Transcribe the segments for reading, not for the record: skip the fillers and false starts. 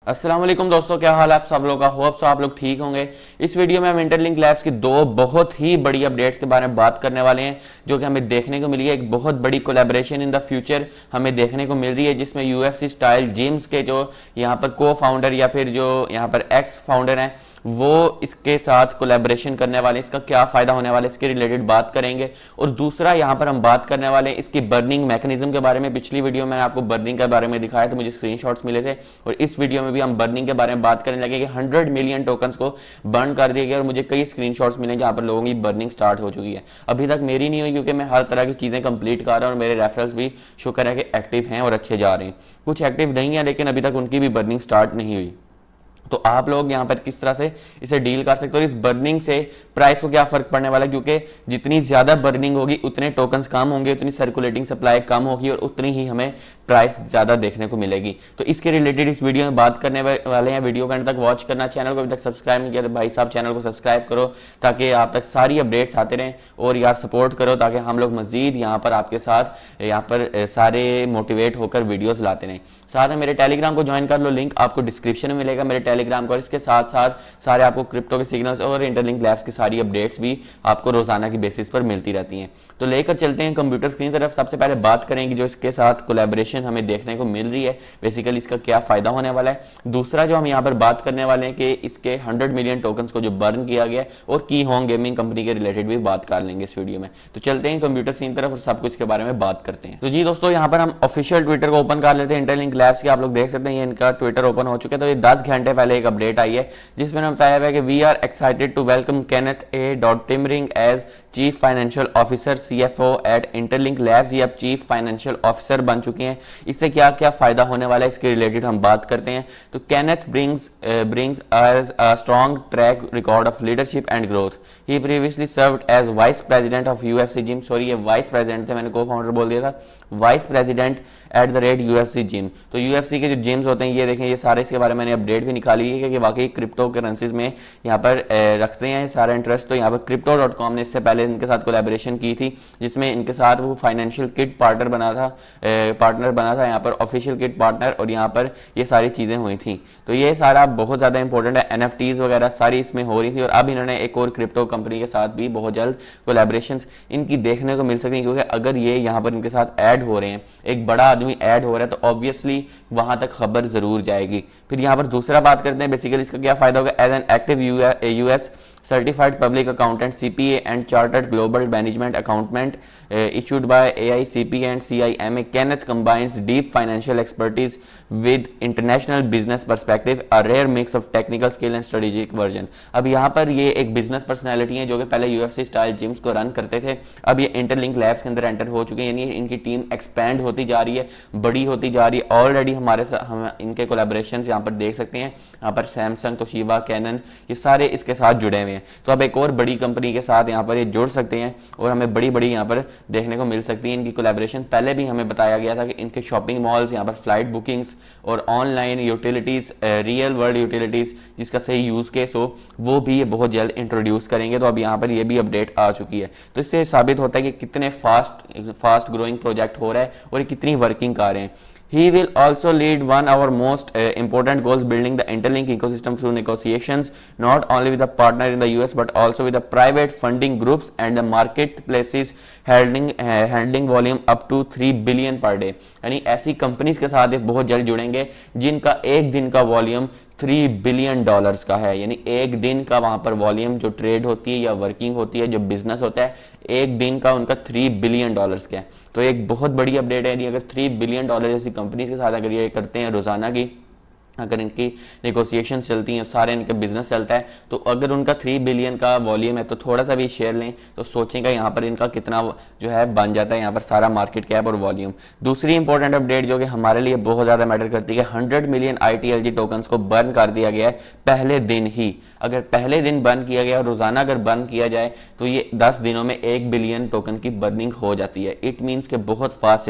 अस्सलाम वालेकुम दोस्तों, क्या हाल है आप सब लोगों का। होप सो आप लोग ठीक होंगे। इस वीडियो में हम इंटरलिंक लैब्स की दो बहुत ही बड़ी अपडेट्स के बारे में बात करने वाले हैं जो कि हमें देखने को मिली है। एक बहुत बड़ी कोलैबोरेशन इन द फ्यूचर हमें देखने को मिल रही है जिसमें यूएफसी स्टाइल जिम्स के जो यहाँ पर को फाउंडर या फिर जो यहाँ पर एक्स फाउंडर हैं वो इसके साथ कोलैबोरेशन करने वाले हैं। इसका क्या फायदा होने वाला है इसके रिलेटेड बात करेंगे। और दूसरा यहाँ पर हम बात करने वाले हैं इसकी बर्निंग मैकेनिज्म के बारे में। पिछली वीडियो में मैंने आपको बर्निंग के बारे में दिखाया था, मुझे स्क्रीनशॉट्स मिले थे, और इस वीडियो में भी हम बर्निंग के बारे में बात करने लगे कि 100 मिलियन टोकन्स को बर्न कर दिया गया। और मुझे कई स्क्रीनशॉट्स मिले जहां पर लोगों की बर्निंग स्टार्ट हो चुकी है। अभी तक मेरी नहीं हुई क्योंकि मैं हर तरह की चीजें कंप्लीट कर रहा हूं और मेरे रेफरल्स भी शुक्र है कि एक्टिव हैं और अच्छे जा रहे हैं। कुछ एक्टिव नहीं है लेकिन अभी तक उनकी भी बर्निंग स्टार्ट नहीं हुई। तो आप लोग यहाँ पर किस तरह से इसे डील कर सकते हो और इस बर्निंग से प्राइस को क्या फर्क पड़ने वाला है, क्योंकि जितनी ज्यादा बर्निंग होगी उतने टोकन्स कम होंगे, उतनी सर्कुलेटिंग सप्लाई कम होगी और उतनी ही हमें प्राइस ज्यादा देखने को मिलेगी। तो इसके रिलेटेड इस वीडियो में बात करने वाले हैं। वीडियो को अंत तक वॉच करना। चैनल को अभी तक सब्सक्राइब नहीं किया तो भाई साहब चैनल को सब्सक्राइब करो ताकि आप तक सारी अपडेट्स आते रहें, और यार सपोर्ट करो ताकि हम लोग मजीद यहाँ पर आपके साथ यहाँ पर सारे मोटिवेट होकर वीडियोस लाते रहें। साथ में मेरे टेलीग्राम को ज्वाइन कर लो, लिंक आपको डिस्क्रिप्शन में मिलेगा मेरे टेलीग्राम को। और इसके साथ साथ सारे आपको क्रिप्टो के सिग्नल्स और इंटरलिंक लैब्स की सारी अपडेट्स भी आपको रोजाना की बेसिस पर मिलती रहती हैं। तो लेकर चलते हैं कंप्यूटर स्क्रीन तरफ। सबसे पहले बात करेंगे जो इसके साथ कोलैबोरेशन हमें देखने को मिल रही है, बेसिकली इसका क्या फायदा होने वाला है। दूसरा जो हम यहाँ पर बात करने वाले हैं कि इसके 100 मिलियन टोकन्स को जो बर्न किया गया और की होंग गेमिंग कंपनी के रिलेटेड भी बात कर लेंगे इस वीडियो में। तो चलते हैं कंप्यूटर स्क्रीन तरफ और सब कुछ के बारे में बात करते हैं। तो जी दोस्तों, यहाँ पर हम ऑफिशियल ट्विटर को ओपन कर लेते हैं इंटरलिंक लैब्स की। आप लोग देख सकते हैं ये इनका ट्विटर ओपन हो चुका है। तो ये 10 घंटे पहले एक अपडेट आई है जिसमें बताया हुआ है कि we are excited to welcome Kenneth A Timmering as chief financial officer CFO at Interlink Labs. ये अब चीफ फाइनेंशियल ऑफिसर बन चुके हैं। इससे क्या क्या फायदा होने वाला है इसके रिलेटेड हम बात करते हैं। तो Kenneth brings a strong track record of leadership and growth. He previously served as vice president of UFC gym. Sorry, ये वाइस प्रेसिडेंट थे, मैंने को फाउंडर बोल दिया था। Vice president at the rate UFC gym. तो UFC के जो gyms होते हैं ये देखें, ये सारे इसके बारे में मैंने अपडेट भी निकाली है कि वाकई क्रिप्टो करेंसीज में यहाँ पर रखते हैं सारा इंटरेस्ट। तो यहाँ पर crypto.com ने इससे पहले इनके साथ कोलैबोरेशन की थी जिसमें इनके साथ वो फाइनेंशियल किट पार्टनर बना था यहाँ पर ऑफिशियल किट पार्टनर, और यहाँ पर ये सारी चीजें हुई थी। तो ये सारा बहुत ज्यादा इंपॉर्टेंट है। एनएफटीज वगैरह सारी इसमें हो रही थी और अब इन्होंने एक और क्रिप्टो कंपनी के साथ भी बहुत जल्द कोलैबोरेशंस इनकी देखने को मिल सकती है, क्योंकि अगर ये यहाँ पर इनके साथ ऐड हो रहे हैं, एक बड़ा आदमी ऐड हो रहा है, तो ऑब्वियसली वहां तक खबर जरूर जाएगी। फिर यहाँ पर दूसरा बात करते हैं बेसिकली इसका क्या फायदा होगा। As an active US certified public accountant CPA and chartered global management accountant issued by AICPA and CIMA, Kenneth combines deep financial expertise with international business perspective, a rare mix of technical skill and strategic version। अब यहाँ पर ये एक business personality है जो कि पहले UFC style gyms को रन करते थे, अब ये इंटरलिंक लैब्स के अंदर एंटर हो चुके हैं, यानी इनकी टीम एक्सपैंड होती जा रही है, बड़ी होती जा रही है। ऑलरेडी हमारे साथ हम इनके कोलैबोरेशंस यहाँ पर देख सकते हैं। यहाँ पर सैमसंग, तोशिबा, कैनन, ये सारे इसके साथ जुड़े हुए हैं। तो अब एक और बड़ी कंपनी के साथ यहाँ पर ये जुड़ सकते हैं और हमें बड़ी बड़ी यहाँ पर देखने को मिल सकती है इनकी कोलैबोरेशन। पहले भी हमें बताया गया था कि इनके शॉपिंग मॉल्स, यहाँ पर फ्लाइट बुकिंग्स और online utilities, real world utilities जिसका सही यूज केस हो, वो भी ये बहुत जल्द इंट्रोड्यूस करेंगे। तो अब यहाँ पर ये भी अपडेट आ चुकी है। तो इससे साबित होता है कि कितने फास्ट ग्रोइंग प्रोजेक्ट हो रहा है और ये कितनी वर्किंग कर रहे हैं। He will also lead one of our most important goals, building the Interlink ecosystem through negotiations, not only with a partner in the US but also with the private funding groups and the marketplaces handling volume up to 3 billion per day। यानी ऐसी companies के साथ बहुत जल्द जुड़ेंगे जिनका एक दिन का वॉल्यूम $3 बिलियन का है। यानी एक दिन का वहां पर वॉल्यूम जो ट्रेड होती है या वर्किंग होती है, जो बिजनेस होता है, एक दिन का उनका $3 बिलियन का है। तो एक बहुत बड़ी अपडेट है। अगर $3 बिलियन जैसी कंपनी के साथ अगर ये करते हैं रोजाना की, अगर इनकी नेगोशिएशन चलती हैं, सारे इनका बिजनेस चलता है, तो अगर उनका 3 बिलियन का वॉल्यूम है तो थोड़ा सा भी शेयर लें तो सोचेंगे यहाँ पर इनका कितना जो है बन जाता है यहाँ पर सारा मार्केट कैप और वॉल्यूम। दूसरी इंपॉर्टेंट अपडेट जो कि हमारे लिए बहुत ज्यादा मैटर करती है, 100 मिलियन ITLG टोकन्स को बर्न कर दिया गया है पहले दिन ही। अगर पहले दिन बर्न किया गया और रोजाना अगर बर्न किया जाए तो ये 10 दिनों में 1 बिलियन टोकन की बर्निंग हो जाती है। इट मीन्स के बहुत फास्ट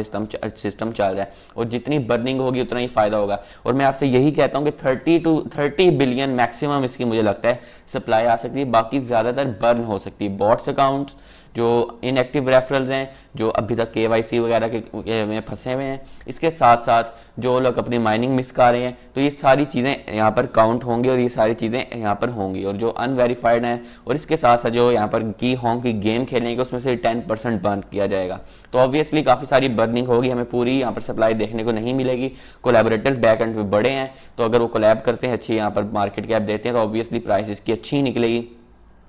सिस्टम चल रहा है और जितनी बर्निंग होगी उतना ही फायदा होगा। और मैं आपसे यही कहता हूं कि 30 बिलियन मैक्सिमम इसकी मुझे लगता है सप्लाई आ सकती है, बाकी ज्यादातर बर्न हो सकती है। बॉट्स अकाउंट्स जो इनएक्टिव रेफरल्स हैं, जो अभी तक KYC वगैरह के में फंसे हुए हैं, इसके साथ साथ जो लोग अपनी माइनिंग मिस कर रहे हैं, तो ये सारी चीज़ें यहाँ पर काउंट होंगी और ये सारी चीज़ें यहाँ पर होंगी। और जो अनवेरीफाइड हैं और इसके साथ साथ जो यहाँ पर की होंग की गेम खेलेंगे उसमें से 10% बंद किया जाएगा। तो ऑब्वियसली काफ़ी सारी बर्निंग होगी, हमें पूरी यहाँ पर सप्लाई देखने को नहीं मिलेगी। कोलैबोरेटर्स बैक एंड पे बड़े हैं, तो अगर वो कोलैब करते हैं, अच्छी यहाँ पर मार्केट कैप देते हैं, तो ऑब्वियसली प्राइस इसकी अच्छी निकलेगी।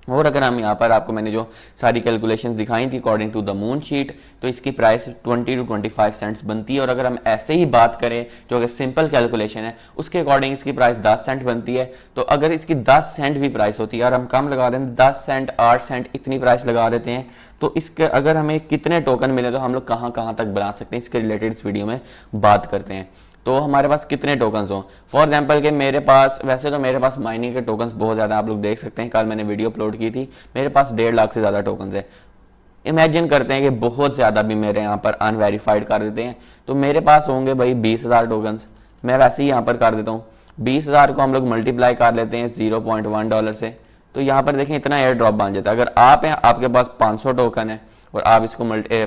और अगर हम यहाँ पर आपको मैंने जो सारी कैलकुलेशंस दिखाई थी according to the moon sheet, तो इसकी प्राइस 20 to 25 सेंट्स बनती है। और अगर हम ऐसे ही बात करें जो अगर सिंपल कैलकुलेशन है उसके अकॉर्डिंग इसकी प्राइस 10 सेंट बनती है। तो अगर इसकी 10 सेंट भी प्राइस होती है और हम कम लगा दें 10 सेंट 8 सेंट इतनी प्राइस लगा देते हैं, तो इसके अगर हमें कितने टोकन मिले तो हम लोग कहाँ कहाँ तक बना सकते हैं, इसके रिलेटेड इस वीडियो में बात करते हैं। तो हमारे पास कितने टोकन्स हों, फॉर एग्जांपल के मेरे पास, वैसे तो मेरे पास माइनिंग के टोकन्स बहुत ज़्यादा, आप लोग देख सकते हैं, कल मैंने वीडियो अपलोड की थी, मेरे पास 1.5 लाख से ज़्यादा टोकन्स है। इमेजिन करते हैं कि बहुत ज़्यादा भी मेरे यहाँ पर अनवेरीफाइड कर देते हैं, तो मेरे पास होंगे भाई 20,000 टोकन्स। मैं वैसे ही यहाँ पर कर देता हूँ, 20,000 को हम लोग मल्टीप्लाई कर लेते हैं $0.1 से, तो यहाँ पर देखें इतना एयर ड्रॉप बन जाता है। अगर आप हैं, आपके पास 500 टोकन है और आप इसको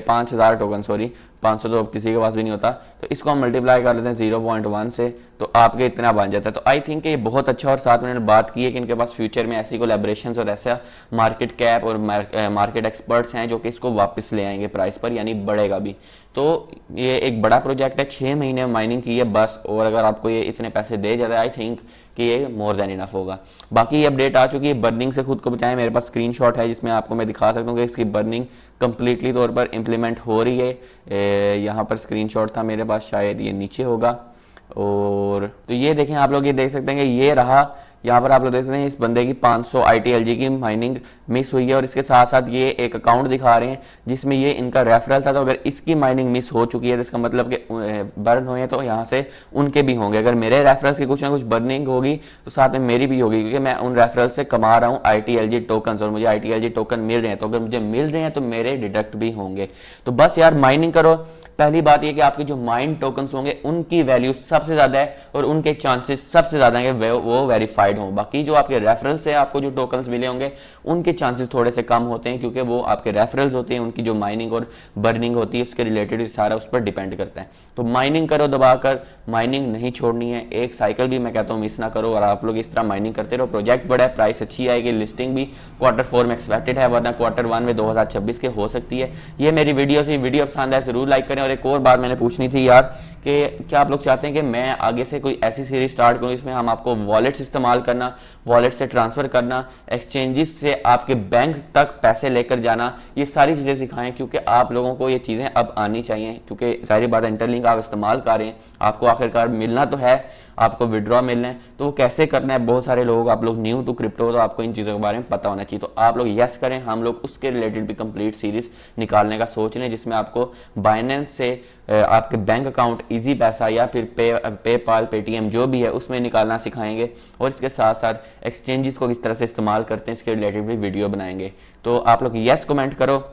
5,000 टोकन, सॉरी 500 तो किसी के पास भी नहीं होता, तो इसको हम मल्टीप्लाई कर लेते हैं 0.1 से, तो आपके इतना बन जाता है। तो आई थिंक ये बहुत अच्छा। और साथ में मैंने बात की है कि इनके पास फ्यूचर में ऐसी कोलैबोरेशंस और ऐसा मार्केट कैप और मार्केट एक्सपर्ट्स हैं जो कि इसको वापस ले आएंगे प्राइस पर, यानी बढ़ेगा भी। तो ये एक बड़ा प्रोजेक्ट है, 6 महीने में माइनिंग की है बस, और अगर आपको ये इतने पैसे दे जाता है, आई थिंक कि ये मोर देन इनफ होगा। बाकी ये अपडेट आ चुकी है, बर्निंग से खुद को बचाएं। मेरे पास स्क्रीनशॉट है जिसमें आपको मैं दिखा सकता हूँ कि इसकी बर्निंग कंप्लीटली तौर पर इम्प्लीमेंट हो रही है। यहाँ पर स्क्रीनशॉट था मेरे पास, शायद ये नीचे होगा। और तो ये देखें, आप लोग ये देख सकते हैं कि ये रहा, यहाँ पर आप लोग देख सकते हैं इस बंदे की 500 ITLG की माइनिंग मिस हुई है। और इसके साथ साथ ये एक अकाउंट दिखा रहे हैं जिसमें ये इनका रेफरल था, तो अगर इसकी माइनिंग मिस हो चुकी है तो इसका मतलब कि बर्न हुए हैं, तो यहाँ से उनके भी होंगे। अगर मेरे रेफरल्स की कुछ ना कुछ बर्निंग होगी तो साथ में मेरी भी होगी, क्योंकि मैं उन रेफरल से कमा रहा हूँ ITLG टोकन, और मुझे ITLG टोकन मिल रहे हैं। तो अगर मुझे मिल रहे हैं तो मेरे डिडक्ट भी होंगे। तो बस यार माइनिंग करो। पहली बात यह कि आपके जो माइंड टोकन्स होंगे उनकी वैल्यू सबसे ज्यादा है और उनके चांसेस सबसे ज्यादा है कि वो वेरीफाइड हों। बाकी जो आपके रेफरल से आपको जो टोकन्स मिले होंगे उनके चांसेस थोड़े से कम होते हैं, क्योंकि वो आपके रेफरल्स होते हैं, उनकी जो माइनिंग और बर्निंग होती है उसके रिलेटेड सारा उस पर डिपेंड करता है। तो माइनिंग करो दबाकर, माइनिंग नहीं छोड़नी है, एक साइकिल भी मैं कहता हूँ मिस ना करो, और आप लोग इस तरह माइनिंग करते रहो। प्रोजेक्ट बड़ा है, प्राइस अच्छी आएगी, लिस्टिंग भी Q4 में एक्सपेक्टेड है, वरना Q1 में 2026 के हो सकती है। ये मेरी वीडियो थी, वीडियो पसंद है जरूर लाइक करें। और एक और बात मैंने पूछनी थी यार, कि क्या आप लोग चाहते हैं कि मैं आगे से कोई ऐसी सीरीज स्टार्ट करूं इसमें हम आपको वॉलेट्स इस्तेमाल करना, वॉलेट से ट्रांसफर करना, एक्सचेंजेस से आपके बैंक तक पैसे लेकर जाना, ये सारी चीजें सिखाएं, क्योंकि आप लोगों को ये चीजें अब आनी चाहिए। क्योंकि सारी बात इंटरलिंक आप इस्तेमाल कर रहे हैं, आपको आखिरकार मिलना तो है, आपको विड्रॉ मिलना है, तो वो कैसे करना है। बहुत सारे लोग, आप लोग न्यू टू क्रिप्टो, तो आपको इन चीज़ों के बारे में पता होना चाहिए। तो आप लोग यस करें, हम लोग उसके रिलेटेड भी कंप्लीट सीरीज निकालने का सोच रहे हैं, जिसमें आपको बाइनेंस से आपके बैंक अकाउंट, इजी पैसा या फिर पेपाल, पेटीएम जो भी है उसमें निकालना सिखाएंगे। और इसके साथ साथ एक्सचेंजेस को किस तरह से इस्तेमाल करते हैं इसके रिलेटेड भी वीडियो बनाएंगे। तो आप लोग यस कमेंट करो।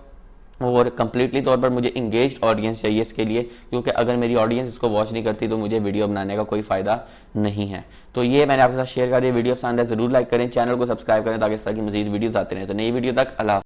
और कंप्लीटली तौर पर मुझे इंगेज्ड ऑडियंस चाहिए इसके लिए, क्योंकि अगर मेरी ऑडियंस इसको वॉच नहीं करती तो मुझे वीडियो बनाने का कोई फायदा नहीं है। तो ये मैंने आपके साथ शेयर कर दिया। वीडियो पसंद है जरूर लाइक करें, चैनल को सब्सक्राइब करें ताकि इस तरह की मजीद वीडियोस आते रहें। तो नई वीडियो तक अल्लाह।